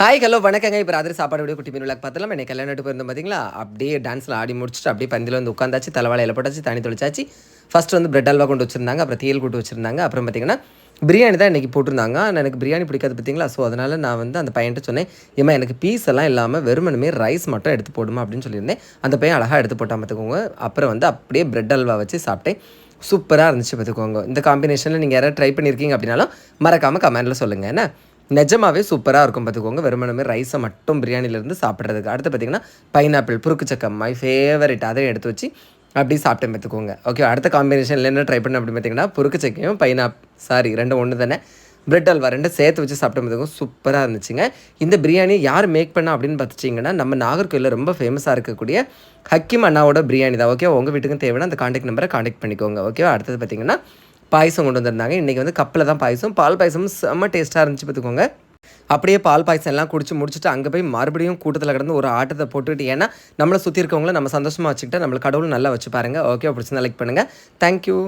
Hi hello வணக்கங்க. இப்போ ராத்திரி சாப்பாடு வீடியோ குட்டி மீன் விளாக் பார்த்தலாம். என்னை கல்யாணம் போயிருந்தோம் பார்த்தீங்களா, அப்படியே டான்ஸில் ஆடி முடிச்சுட்டு அப்படியே பந்தியில் வந்து உட்காந்தாச்சு, தலைவாழை போட்டாச்சு, தண்ணி தொளிச்சாச்சு. ஃபஸ்ட்டு வந்து பிரெட் அல்வா கொண்டு வச்சிருந்தாங்க, அப்புறம் தீயல் கூட்டு வச்சிருந்தாங்க. அப்புறம் பார்த்தீங்கன்னா பிரியாணி தான் இன்றைக்கி போட்டிருந்தாங்க. ஆனால் எனக்கு பிரியாணி பிடிக்காது பார்த்தீங்களா. ஸோ அதனால் நான் வந்து அந்த பையன்ட்டு சொன்னேன், ஏமா எனக்கு பீஸ் எல்லாம் இல்லாமல் வெறுமனுமே ரைஸ் மட்டும் எடுத்து போடுமா அப்படின்னு சொல்லியிருந்தேன். அந்த பையன் அழகாக எடுத்து போட்டால் பார்த்துக்கோங்க. அப்புறம் வந்து அப்படியே பிரெட் அல்வா வச்சு சாப்பிட்டேன். சூப்பராக இருந்துச்சு பார்த்துக்கோங்க. இந்த காம்பினேஷனில் நீங்கள் யாராவது ட்ரை பண்ணியிருக்கீங்க அப்படின்னாலும் மறக்காமல் கமெண்ட்டில் சொல்லுங்கள். என்ன நிஜமாவே சூப்பராக இருக்கும் பார்த்துக்கோங்க. வெறுமனமே ரைஸை மட்டும் பிரியாணிலேருந்து சாப்பிட்றதுக்கு. அடுத்து பார்த்திங்கன்னா பைனாப்பிள் புருக்கு சக்கம் மை ஃபேவரட், அதையும் எடுத்து வச்சு அப்படி சாப்பிட்டேன் பார்த்துக்கோங்க. ஓகே, அடுத்த காம்பினேஷனில் என்ன ட்ரை பண்ண அப்படின்னு பார்த்தீங்கன்னா புருக்கு சக்கையும் ரெண்டும் ஒன்று தானே, பிரெட் அல்வா ரெண்டும் சேர்த்து வச்சு சாப்பிட்ட பார்த்துக்கோங்க. சூப்பராக இருந்துச்சுங்க. இந்த பிரியாணி யார் மேக் பண்ணா அப்படின்னு பார்த்துச்சிங்கன்னா நம்ம நாகர்கோயிலில் ரொம்ப ஃபேமஸாக இருக்கக்கூடிய ஹக்கீம் அண்ணாவோட பிரியாணி தான். ஓகே, உங்கள் வீட்டுக்கும் தேவைன்னா அந்த காண்டாக்ட் நம்பரை காண்டாக்ட் பண்ணிக்கோங்க. ஓகே, அடுத்தது பார்த்திங்கன்னா பாயசம் கொண்டு வந்திருந்தாங்க. இன்றைக்கி வந்து கப்பில் தான் பாயசம், பால் பாயசமும் செம்ம டேஸ்ட்டாக இருந்துச்சு பார்த்துக்கோங்க. அப்படியே பால் பாயசம் எல்லாம் குடிச்சு முடிச்சுட்டு அங்கே போய் மறுபடியும் கூட்டத்தில் கிடந்து ஒரு ஆட்டத்தை போட்டுக்கிட்டு, ஏன்னா நம்மளை சுற்றி இருக்கவங்கள நம்ம சந்தோஷமாக வச்சுக்கிட்டு நம்மளை கடவுள் நல்லா வச்சு பாருங்கள். ஓகே, பிடிச்சிருந்தா லைக் பண்ணுங்கள். தேங்க்யூ.